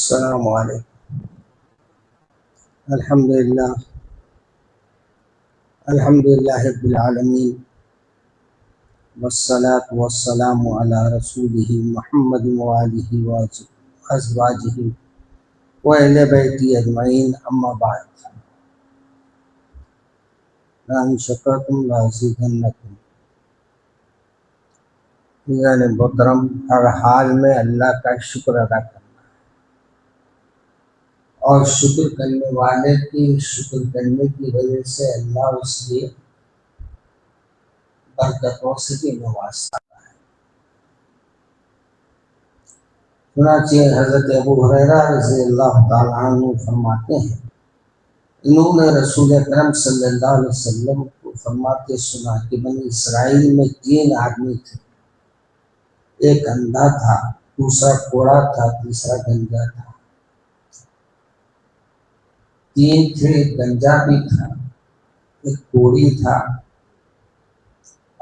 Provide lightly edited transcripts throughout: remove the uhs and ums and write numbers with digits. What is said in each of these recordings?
अस्सलामु अलैकुम। अल्हम्दुलिल्लाह अल्हम्दुलिल्लाहि रब्बिल आलमीन वस्सलातु वस्सलामु अला रसूलिही मुहम्मदिन व आलिही व अज़वाजिही व अहले बैती अजमईन, अम्मा बाद। लइन शकरतुम लअज़ीदन्नकुम। यानी मोहतरम, हर हाल में अल्लाह का शुक्र अदा करना और शुक्र करने वाले की शुक्र करने की वजह से अल्लाह उसकी बरकतों से भी नवाजता है। चुनांचे हज़रत अबू हुरैरा रज़ियल्लाहु ताला अन्हु फरमाते हैं, इन्होंने रसूल अकरम सल्लल्लाहु अलैहि वसल्लम को फरमाते सुना कि बनी इसराइल में 3 आदमी थे। एक अंधा था, दूसरा कोढ़ा था, तीसरा गंजा था। 3 थे, एक गंजा भी था, एक कोढ़ी था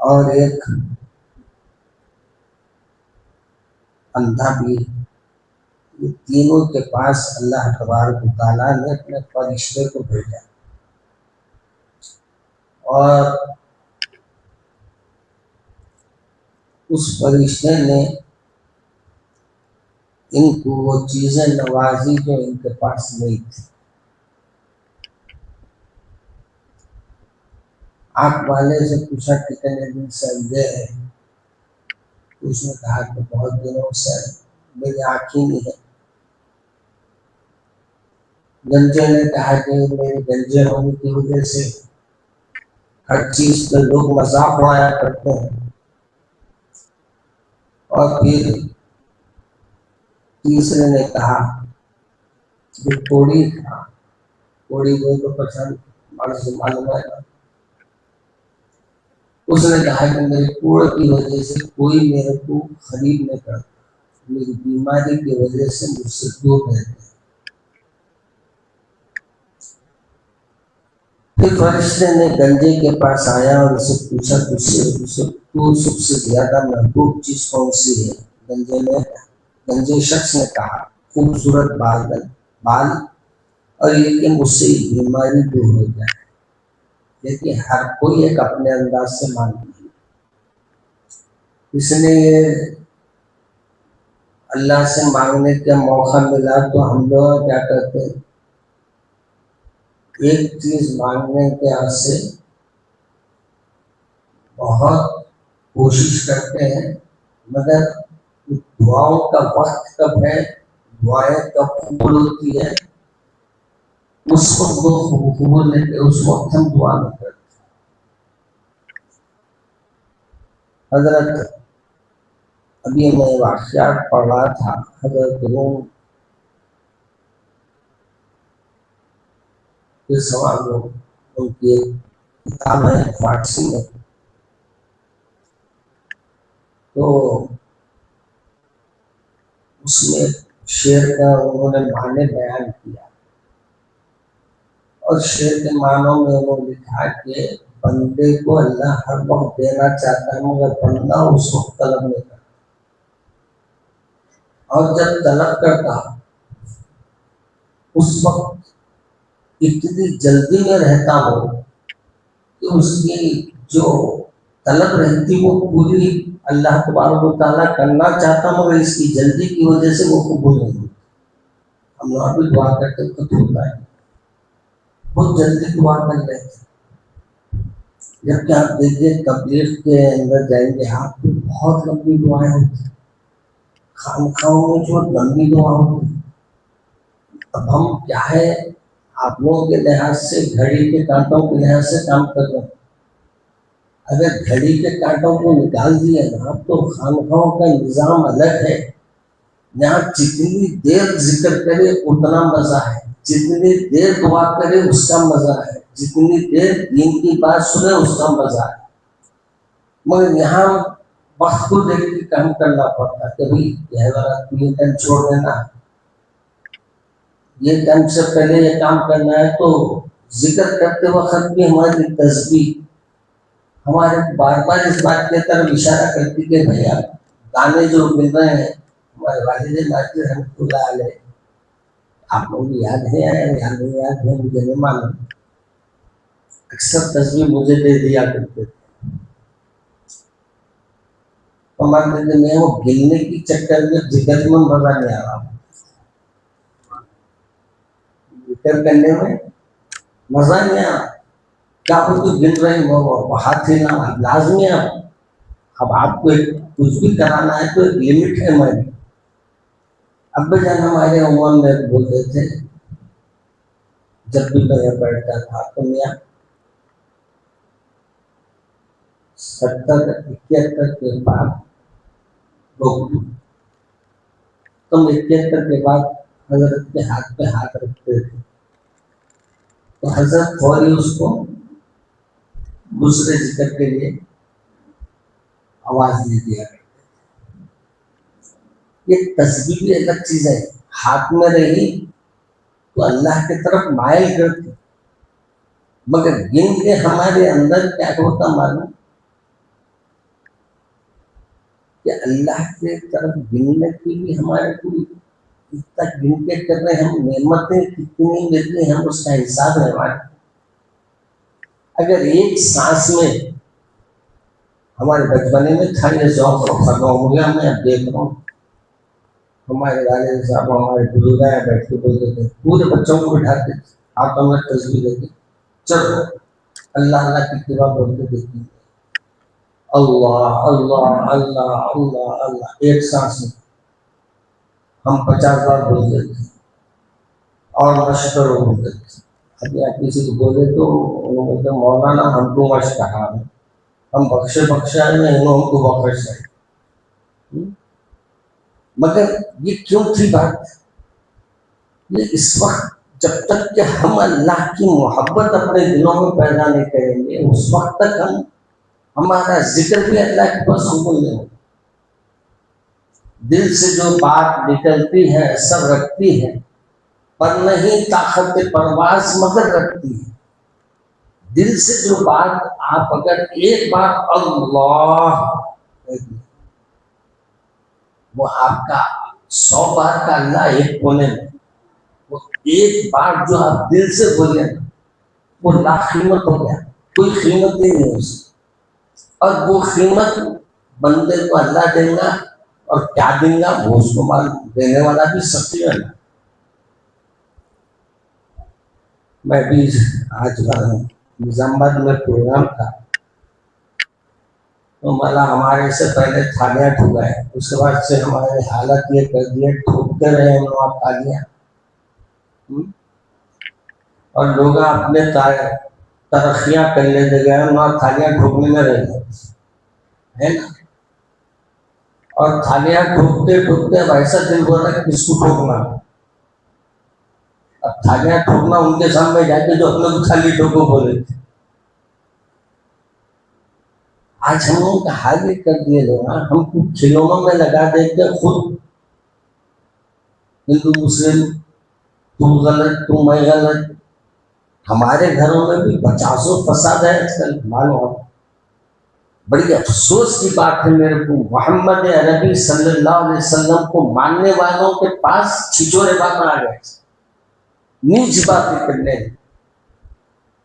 और एक अंधा भी। ये तीनों के पास अल्लाह तबारक व तआला ने अपने फरिश्ते को भेजा और उस फरिश्ते ने इनको वो चीजें नवाजी जो इनके पास नहीं थी। आँख वाले से पूछा कितने दिन से अंधे है, उसने कहा कि बहुत दिनों से मेरी आँख ही नहीं है। गंजे ने कहा कि मेरे गंजे होने की वजह से हर चीज पे लोग मजाक उड़ाया करते हैं। और फिर तीसरे ने कहा कि कोड़ी था, कोड़ी को तो पसंद मालूम है। उसने कहा कि मेरे कोड़ की वजह से कोई मेरे को खरीद नहीं करता, मेरी बीमारी की वजह से मुझसे दूर रहते हैं। फिर फरिश्ते ने गंजे के पास आया और उसे पूछा, तू सबसे ज्यादा महबूब चीज कौन सी है? गंजे शख्स ने कहा, खूबसूरत बाल और ये कि मुझसे बीमारी दूर हो जाए। लेकिन हर कोई एक अपने अंदाज से मांगता है, इसलिए अल्लाह से मांगने का मौका मिला तो हम लोग क्या करते हैं, एक चीज मांगने के से बहुत कोशिश करते हैं, मगर दुआओं का वक्त कब है, दुआएं कब कबूल होती है, उस वक्त वो कबूल लेते, उस वक्त हम दुआ नहीं करते। हजरत अभी मैं वाक़या पढ़ रहा था, हजरत रूम के सवाल उनकी किताब है फारसी में, तो उसमें शेर का उन्होंने माने बयान किया और शेर के मानों में उन्होंने लिखा कि बंदे को अल्लाह हर वक्त देना चाहता है, मगर बंदा उस वक्त तलब नहीं करता, और जब तलब करता उस वक्त इतनी जल्दी में रहता हो कि उसकी जो तलब रहती वो पूरी अल्लाह तबारक व तआला करना चाहता, मगर इसकी जल्दी की वजह से वो कबूल नहीं होती। हम लोग भी दुआ करते तो होता है, बहुत जल्दी दुआ कर लेते। जबकि आप देखिए तबलीग के अंदर जाएंगे, आप तो बहुत लंबी दुआएं होती, खानखाओं में जो लंबी दुआ होती। अब हम क्या है, आप लोगों के लिहाज से, घड़ी के कांटों के लिहाज से काम कर रहे हैं। अगर घड़ी के कांटों को निकाल दिया ना, तो खानखाओं का निजाम अलग है। यहाँ जितनी देर जिक्र करे उतना मजा है, जितनी देर दुआ करे उसका मजा है, जितनी देर दीन की बात सुने उसका मजा है। मगर यहाँ वक्त को देख के काम करना पड़ता है। कभी ये टाइम छोड़ देना, ये टाइम से पहले ये काम करना है, तो जिक्र करते वक्त भी हमारी तस्बीह हमारे बार बार इस बात की तरफ इशारा करती कि भैया गाने जो मिल रहे हैं, हमारे वालिद माजिद रहमतुल्लाह अलैह आप लोगों को याद है या याद नहीं याद है मुझे नहीं मालूम। अक्सर तस्वीर मुझे दे दिया करते थे, तो मानते थे मैं वो गिनने की चक्कर में जिगर में मजा नहीं आ रहा, जिक्र करने में मजा नहीं आ रहा। क्या कुछ तो गिन रहे हो, हाथ हिलाना लाजमी है। अब आपको कुछ भी कराना है तो एक लिमिट है हमारी। अब जान हमारे उमर में बोलते थे, जब भी मैं बैठता था तो मैं 70-71 के बाद रोक दूं, तुम 71 के बाद हजरत के हाथ पे हाथ रखते थे तो हजरत फौरी उसको दूसरे जिक्र के लिए आवाज दे दिया। ये तस्वीर भी अलग चीज है, हाथ में रही तो अल्लाह की तरफ मायल करती, मगर गिन के हमारे अंदर क्या होता मालूम कि अल्लाह के तरफ गिनने की भी हमारे को इतना गिन के कर रहे, हम नेमतें कितनी मिलती हैं हम उसका हिसाब है हमारे। अगर एक सांस में हमारे बचपने में था ये शौक खत्म हो गया, मैं अब देख रहा हूँ हमारे वाले साहब हमारे बुजुर्ग बैठ के बोलते थे, पूरे बच्चों को बिठाते थे, आप हमें तस्वीर देते चलो अल्लाह अल्लाह की किताब बोलते देखिए, अल्लाह अल्लाह अल्लाह अल्लाह अल्लाह एक सांस में हम 50 बार बोलते थे और मशकर बोलते थे। अभी आप किसी को बोले तो बोलते मौलाना हमको मश कहा है, हम बख्शे बख्शा नहीं हमको बख्श है। मगर ये क्यों थी बात, ये इस वक्त जब तक कि हम अल्लाह की मोहब्बत अपने दिलों में पैदा नहीं करेंगे उस वक्त तक हम हमारा जिक्र भी अल्लाह के पास हमको नहीं होगा। दिल से जो बात निकलती है सब रखती है, पर नहीं ताकत परवाज मगर रखती है। दिल से जो बात आप अगर एक बार अल्लाह, वो आपका 100 बार का अल्लाह एक कोने में, वो एक बार जो आप दिल से बोले वो लाख कीमत हो गया, कोई कीमत नहीं है उसकी। और वो कीमत बंदे को अल्लाह देगा और क्या देगा वो उसको मालूम, देने वाला भी सच्ची है। मैं भी आज निजामाबाद में प्रोग्राम था तो मला हमारे से पहले थालियां ठुकाए, उसके बाद से हमारे हालत ये कर दिए ठोकते रहे हम लोग थालियां, और लोग अपने तरक्कियां कर लेते गए वहां थालियां ठोकने में रह गए है ना। और थालियां ठोकते ठोकते वैसा दिल बोल रहा है किसको ठोकना, अब थालियां ठोकना उनके सामने जाके जो अपने को थाली ठोको बोले। आज हम लोगों का हाल ये कर दिए लोग, हमको खिलौनों में लगा देते खुद हिंदू मुस्लिम, तू गलत तू मैं गलत। हमारे घरों में भी 50 फसाद है आजकल मालूम। बड़ी अफसोस की बात है मेरे को, मोहम्मद अरबी सल्लल्लाहु अलैहि वसल्लम को मानने वालों के पास छिछोरे बात आ गए, नीच बातें करने,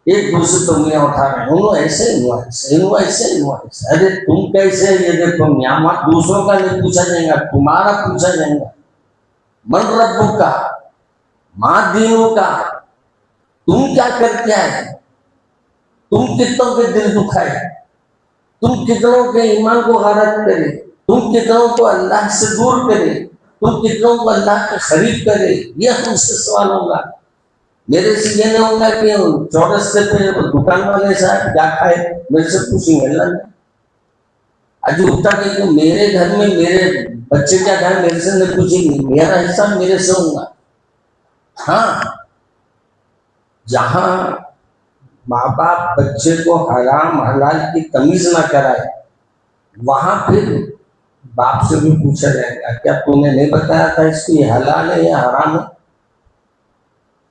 एक दूसरे को मियाँ उठा रहे हैं, ऐसे हुआ ऐसे हुआ ऐसे हुआ ऐसे, अरे तुम कैसे, ये देखो मियाँ दूसरों का नहीं पूछा जाएगा तुम्हारा पूछा जाएगा। मन रब्बू का माँ दीनों का, तुम क्या करके आए, तुम कितनों के दिल दुखाए, तुम कितनों के ईमान को गारत करे, तुम कितनों को अल्लाह से दूर करे, तुम कितनों को अल्लाह के करीब करे। ये हमसे सवाल होगा, मेरे से ये नहीं होगा कि चौरस्ते पे दुकान वाले साहब क्या खाए मेरे से पूछेंगे अल्लाह। आज उठता कि मेरे घर में मेरे बच्चे क्या खाए मेरे से नहीं पूछेंगे, मेरा हिस्सा मेरे से होगा। हाँ, जहां माँ बाप बच्चे को हराम हलाल की तमीज ना कराए वहां फिर बाप से भी पूछा जाएगा क्या तूने नहीं बताया था इसको ये हलाल है या हराम है।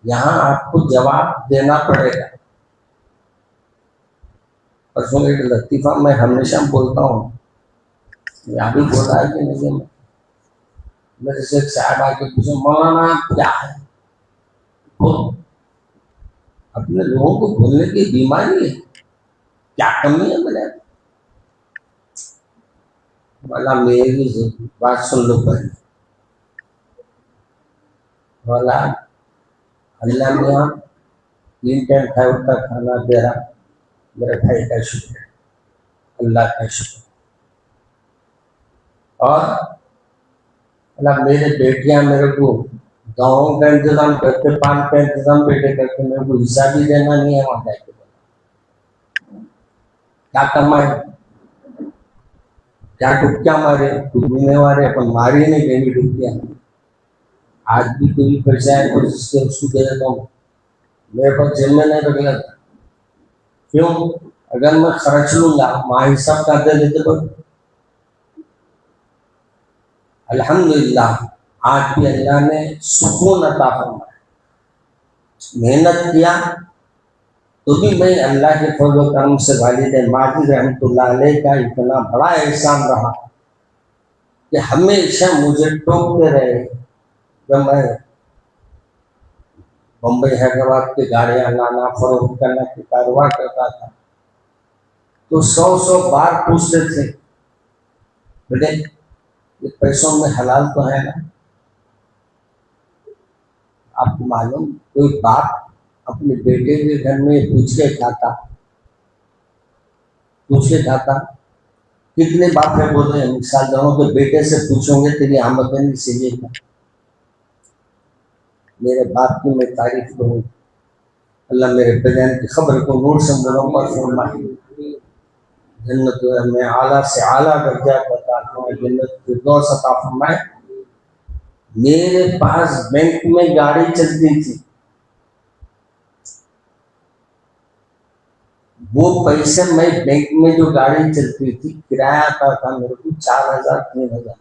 यहाँ आपको जवाब देना पड़ेगा। परसों एक लतीफा मैं हमेशा बोलता हूँ, यहाँ भी बोला है कि नहीं, मेरे से एक साहब आके पूछे मौलाना क्या है, अपने लोगों को भूलने की बीमारी है, क्या कमी है मेरे? बोला मेरी बात सुन लो पहले। बोला अल्लाह मियाँ 3 टाइम खाए का खाना दे रहा, मेरे भाई का शुक्र है, अल्लाह का शुक्र। और बोला मेरे बेटियां मेरे को गाँव का इंतजाम करते, पान का इंतजाम बेटे करते, मेरे को हिस्सा भी देना नहीं है वहां जाके। क्या कमाए, क्या डुबकियां मारे, डूबने वाले अपन मारी नहीं देंगे डुबकियां। आज भी कोई पैसा है तो जिससे उसको दे देता हूँ, मेरे पास जेब में नहीं रखेगा। क्यों? अगर मैं खर्च लूंगा माँ हिसाब का दे देते तो अल्हम्दुलिल्लाह आज भी अल्लाह ने सुकून अता फरमाया। मेहनत किया तो भी मैं अल्लाह के फजल करम से वालिद माजिद रहमतुल्लाह अलैह का इतना बड़ा एहसान रहा कि हमेशा मुझे टोकते रहे। जब मैं मुंबई हैदराबाद की गाड़ियां लाना फरोख्त करना के कारोबार करता था तो 100 बार पूछते थे, बेटे ये पैसों में हलाल तो है ना? आपको मालूम कोई बाप अपने बेटे के घर में पूछ के खाता? कितने बाप है बोल रहे हैं, मिसाल दोनों के बेटे से पूछोगे तेरी आमदनी सही है क्या? मेरे बाप की मैं तारीफ करूँ, अल्लाह मेरे बयान की खबर को नूर से मुनव्वर फरमाए, जन्नत में आला से आला दर्जा अता फरमाए, जन्नत फिरदौस अता फरमाए। मेरे पास बैंक में गाड़ी चलती थी, वो पैसे मैं बैंक में जो गाड़ी चलती थी किराया आता था मेरे को 4,000 3,000।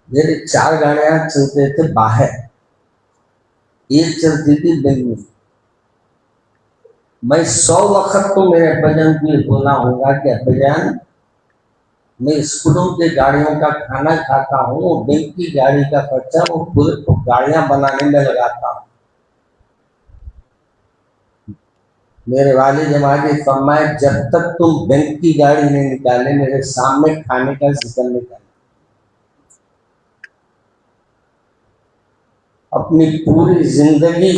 मेरे 4 गाड़ियां चलते थे बाहर, एक चलती थी बैंक में। मैं 100 वक्त तो मेरे अब्बाजान को ये बोला होगा कि अब्बाजान मैं स्कूलों के गाड़ियों का खाना खाता हूँ, बैंक की गाड़ी का खर्चा वो पूरे गाड़ियां बनाने में लगाता हूँ। मेरे वालिद माजिद फरमाए जब तक तुम बैंक की गाड़ी नहीं निकाले मेरे सामने खाने का जिक्र नहीं करना। अपनी पूरी जिंदगी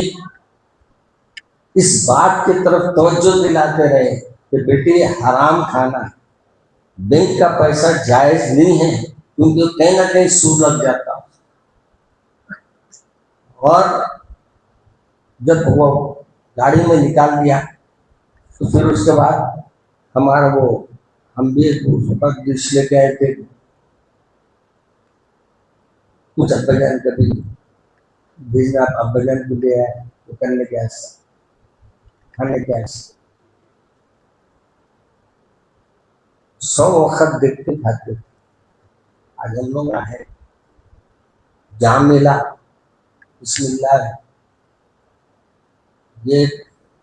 इस बात की तरफ तवज्जो दिलाते रहे कि बेटे ये हराम खाना है, बैंक का पैसा जायज नहीं है, क्योंकि कहीं ना कहीं सूद लग जाता। और जब वो गाड़ी में निकाल दिया तो फिर उसके बाद हमारा वो हम भी डिश लेके आए थे, कुछ अब्बाजान कभी भेजना अब्बाजान को ले आए तो करने के खाने के 100 वक्त देखते खाते। आज हम लोग है जहाँ मिला बिस्मिल्लाह, ये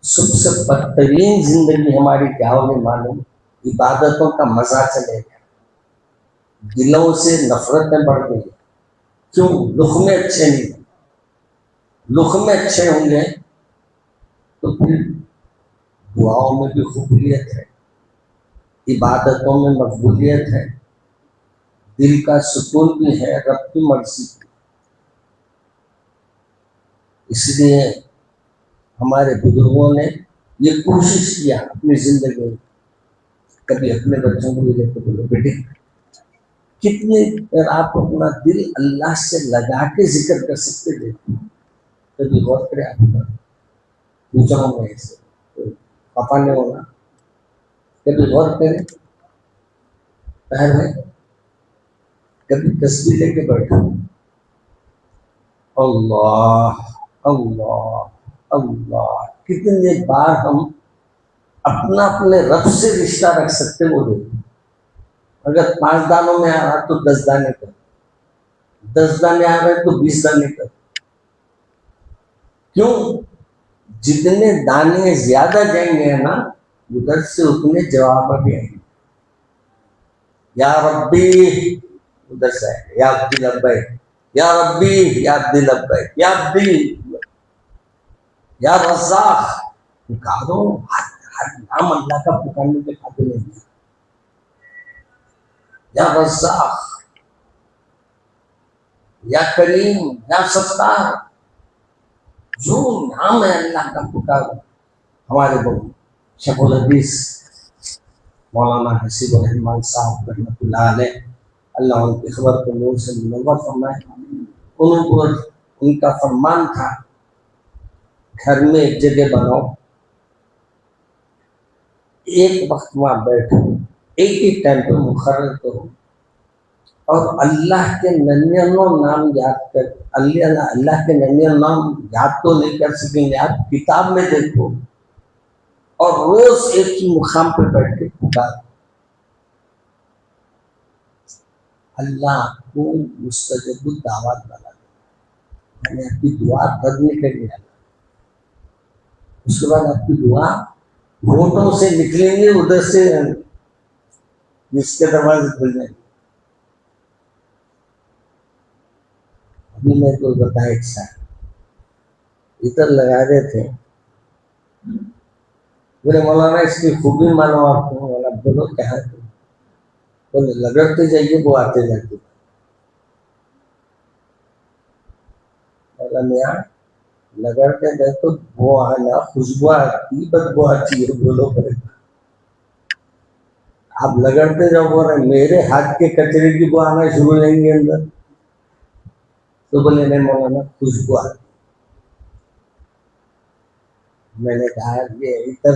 सबसे बदतरीन जिंदगी हमारी क्या होगी मालूम? इबादतों का मजा चलेगा, दिलों से नफरतें बढ़ गई। क्यों? लुक़्मे अच्छे नहीं, लुक़्मे अच्छे होंगे तो फिर दुआओं में भी कबूलियत है, इबादतों में मकबूलियत है, दिल का सुकून भी है, रब की मर्जी। इसलिए हमारे बुजुर्गों ने ये कोशिश किया अपनी जिंदगी में, कभी अपने बच्चों को भी लेकर बोलो बेटे कितने आप अपना दिल अल्लाह से लगा के जिक्र कर सकते थे, कभी गौर करें। आपका पूछ रहा हूँ मैं ऐसे तो पापा ने होना, कभी गौर करें पहर में, कभी तस्वीर लेके बैठो अल्लाह अल्लाह अल्लाह। कितने बार हम अपना अपने रब से रिश्ता रख सकते वो देखो। अगर 5 दानों में आ रहा तो 10 दाने कर, 10 दाने आ रहे तो 20 दाने कर। क्यों? जितने दाने ज्यादा जाएंगे ना उधर से उतने जवाब भी आएंगे। या रब्बी उधर से आएगा, या अब्दी लब्बैक, या रब्बी या अब्दी लब्बैक, या अब्दी या रज़्ज़ाक़, पुकारो। हर नाम अल्लाह का पुकारने के काबिल नहीं है। या रज़्ज़ाक़, या करीम, या सत्तार, जो नाम है अल्लाह का पुकारो। हमारे बहुत शेखुल हदीस मौलाना हसीबुर रहमान साहब रहमतुल्लाह अलैह, अल्लाह उनकी खबर को नूर से मुनव्वर फरमाए। उनको उनका फरमान था, घर में एक जगह बनाओ, एक वक्त वहां बैठो, एक ही टाइम पर मुकर्रर करो और अल्लाह के 99 नाम याद कर। अल्लाह के 99 नाम याद तो नहीं कर सकेंगे आप, किताब में देखो, और रोज एक ही मुकाम पर बैठ के पुकार। अल्लाह को मुस्तजब दावत वाला, मैंने आपकी दुआ दर्द नहीं कर दिया। उसके बाद आपकी दुआ होठों से निकलेंगे, उधर से जिसके दरवाजे खुल जाएंगे। अभी मैं को बताया, एक साथ इधर लगा रहे थे, बोले मौलाना इसकी खूबी मानो आपको। बोला बोलो क्या है? बोले लगड़ते जाइए वो आते जाते। बोला मियाँ लगड़ते गए तो वो आना खुशबू आती, बदबू आती है। बोलो आप लगड़ते जाओ, बोल रहे मेरे हाथ के कचरे की वो आना शुरू हो जाएंगे अंदर। तो बोले नहीं मौलाना खुशबू आती। मैंने कहा ये इधर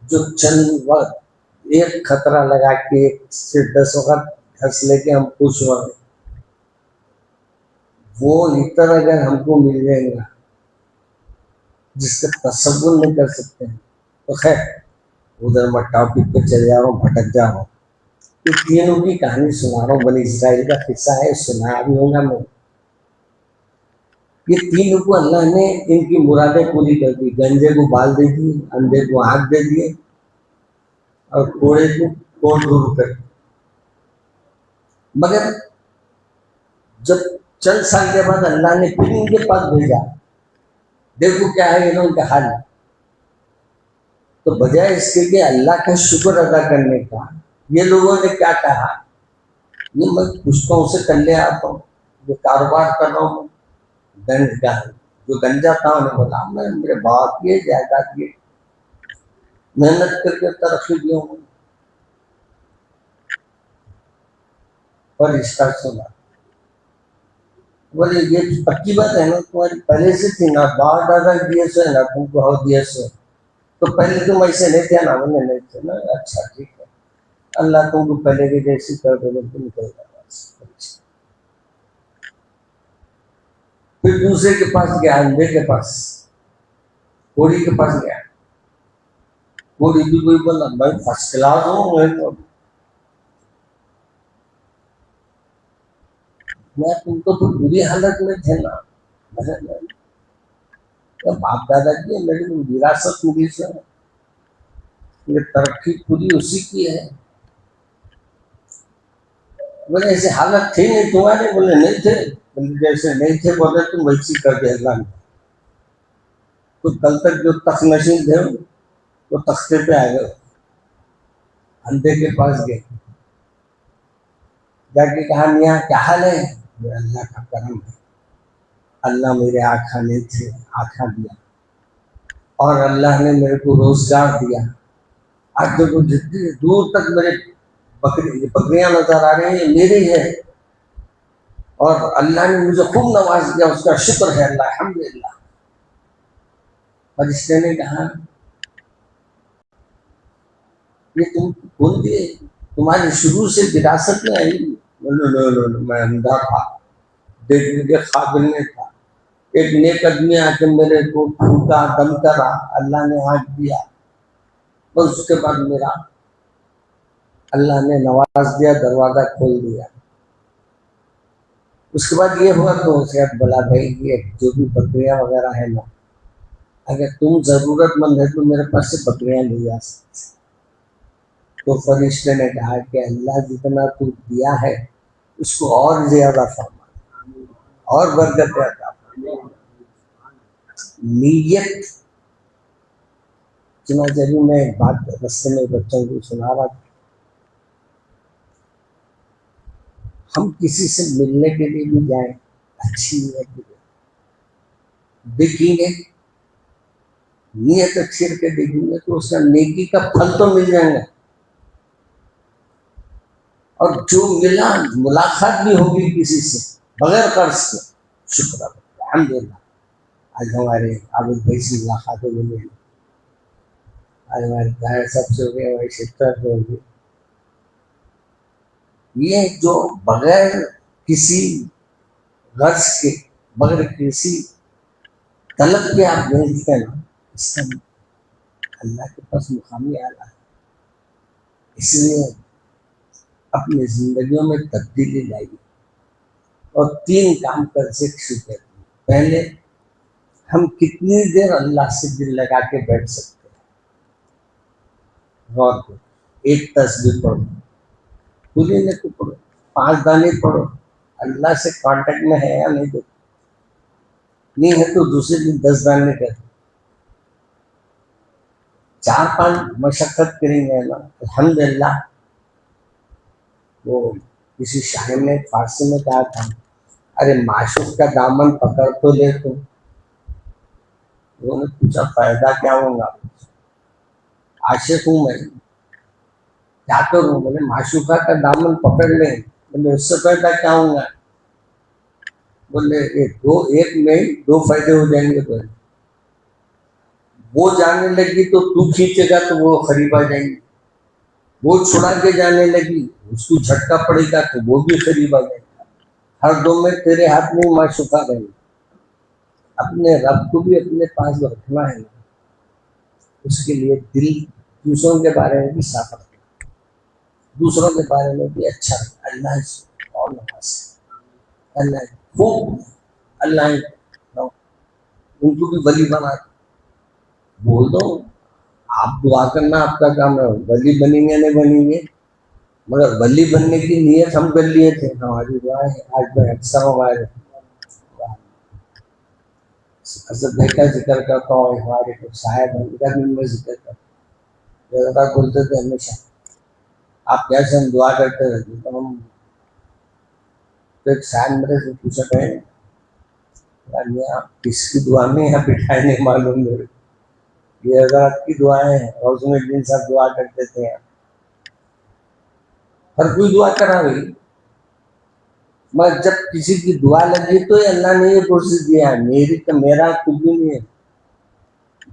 जो चंद वक्त एक खतरा लगा के 1 से 10 वक्त घस लेके हम खुश हो रहे, वो इतर अगर हमको मिल जाएगा जिसका तसव्वुर नहीं कर सकते हैं, तो खैर उधर मैं टॉपिक पे चले जा रहा हूँ, भटक जा रहा हूँ। ये तीनों की कहानी सुना रहा हूँ, बनी इसराइल का किस्सा है, सुना भी होगा मैं। ये तीनों को अल्लाह ने इनकी मुरादें पूरी कर दी। गंजे को बाल दे दिए, अंधे को आँख दे दिए और कोड़े को कोड़ दूर कर। मगर जब चंद साल के बाद अल्लाह ने फिर इनके पास भेजा, देखो क्या है इनका हाल। तो बजाय इसके कि अल्लाह का शुक्र अदा करने का, ये लोगों ने क्या कहा, ये मैं पुष्पों से कर ले आता हूँ, जो कारोबार कर रहा हूँ गंज का, जो गंजा था उन्हें बोला मैं मेरे बाप ये जायदाद ये मेहनत करके तरक्की दिया हूँ। और इसका सुना, बोले ये पक्की बात है ना, तुम्हारी पहले से थी ना, बाप दादा दिए से ना, तुमको हो दिए से, तो पहले तुम ऐसे नहीं थे ना? बोले नहीं थे ना। अच्छा ठीक है, अल्लाह तुमको पहले के जैसी कर दे तो निकल जाएगा। फिर दूसरे के पास गया, अंधे के पास, कोड़ी के पास गया। कोड़ी भी कोई बोला मैं फर्स्ट क्लास हूँ, मैं तुमको तो बुरी हालत में थे ना। तो बाप दादा की मेरी विरासत मिली से, ये तरक्की पूरी उसी की है। बोले ऐसे हालत थी नहीं तुम्हारे? बोले नहीं थे। बोले जैसे नहीं थे बोले तुम वैसी कर दे अल्लाह ने। तो कल तक जो तख्त नशीन थे वो तख्ते पे आ गए। अंधे के पास गए, जाके कहा मियाँ क्या हाल है? अल्लाह का करम है, अल्लाह मेरे आँखा नहीं थे, आँखा दिया, और अल्लाह ने मेरे को रोजगार दिया। आज देखो जितनी दूर तक मेरे बकरियां नजर आ रही है मेरी है, और अल्लाह ने मुझे खूब नवाज दिया, उसका शुक्र है अल्लाह, अल्हम्दुलिल्लाह। फरिश्ते ने कहा ये तुम बोल दिए, तुम्हारी शुरू से विरासत में आई? मैं अंधा था, देखने के काबिल नहीं था। एक नेक आदमी आके मेरे को फूका, दम करा, अल्लाह ने आँख दिया, और उसके बाद मेरा अल्लाह ने नवाज दिया, दरवाजा खोल दिया। उसके बाद ये हुआ तो शायद बोला भाई ये जो भी बकरियां वगैरह है ना, अगर तुम जरूरतमंद है तो मेरे पास से बकरियां ले जा सकते। तो फरिश्ते ने कहा कि अल्लाह जितना तू दिया है उसको और ज्यादा फरमा, और बरकत अता फरमाए। नीयत चुनाचे भी मैं एक बात रस्ते में बच्चों को सुना रहा था। हम किसी से मिलने के लिए भी जाएं, अच्छी नीयत भी देखेंगे, नीयत अच्छी रख के देखेंगे तो उसका नेकी का फल तो मिल जाएगा। और जो मिला मुलाकात भी होगी किसी से बगैर कर्ज के, शुक्र अल्हम्दुलिल्लाह आज हमारे आबिद भाई से मुलाकात हो गई, आज हमारे दायर साहब से हो गए, हमारे शिक्षक से हो गए। ये जो बगैर किसी गर्ज के, बगैर किसी तलब के आप भेजते हैं ना, इसका अल्लाह के पास मुकामी आला है। इसलिए अपनी जिंदगियों में तब्दीली लाइए और 3 काम कर से शुरू करिए। पहले, हम कितनी देर अल्लाह से दिल लगा के बैठ सकते हैं? गौर करो, एक तस्बीह पढ़ो, पूरी ने को पढ़ो, 5 दाने पढ़ो, अल्लाह से कांटेक्ट में है या नहीं? नहीं है तो दूसरे दिन 10 दाने कर, 4-5 मशक्कत करेंगे ना, अल्हम्दुलिल्लाह। वो किसी शायर ने फारसी में कहा था, अरे माशूक का दामन पकड़ तो ले तो। उन्होंने पूछा फायदा क्या होगा? आशिक हूं मैं, क्या करूं? बोले माशूका का दामन पकड़ ले। बोले उससे फायदा क्या होगा? बोले एक में 2 फायदे हो जाएंगे। बोले वो जाने लगी तो तू खींचेगा तो वो करीब आ जाएंगे, वो छुड़ा के जाने लगी उसको झटका पड़ेगा तो वो भी करीब आ जाएगा। हर 2 में तेरे हाथ में माशूका रहेगी। अपने रब को भी अपने पास रखना है ना, उसके लिए दिल दूसरों के बारे में भी साफ रखना, दूसरों के बारे में भी अच्छा रखना। अल्लाह से और नमाज, अल्लाह खूब, अल्लाह उनको भी वली बना बोल दो। आप दुआ करना आपका काम है, वली बनेंगे नहीं बनेंगे, मगर वली बनने की नीयत हम कर लिए थे। हमारी दुआ है आज मैं अक्सर हमारे असद का जिक्र करता हूँ, हमारे कुछ साहब उनका भी मैं जिक्र करता हूँ। बोलते थे हमेशा, आप कैसे हम दुआ करते रहते? तो हम तो एक साहब मेरे से पूछा कहे, आप किसकी दुआ में यहाँ बिठाए नहीं मालूम मेरे, ये हज़रत की दुआएं हैं और उसमें दिन सब दुआ करते थे। हर कोई दुआ करा भाई, मगर जब किसी की दुआ लगी तो अल्लाह ने ये कोशिश दिया, मेरी तो मेरा कुछ भी नहीं है।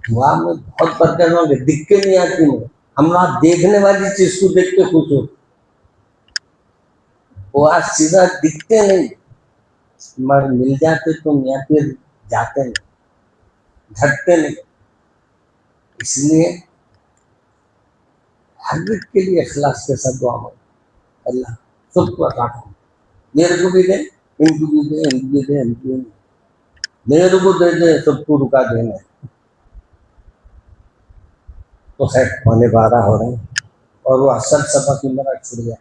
दुआ में बहुत बरकत होंगे, दिख के नहीं आती मैं, हम लोग देखने वाली चीज को देख के खुश हो, वो आज सीधा दिखते नहीं, मगर मिल जाते तो मियाँ फिर जाते नहीं, झटते नहीं। इसलिए हर एक के लिए इखलास के साथ दुआ मांगो, अल्लाह सबको अता फरमाए, मेरे को भी दे, इनको भी दे, इनको भी दे, इनको भी दे, मेरे को दे दे, सबको रुका देना। तो खैर 12:15 हो रहे हैं और वो असल सबक मेरा छूट गया।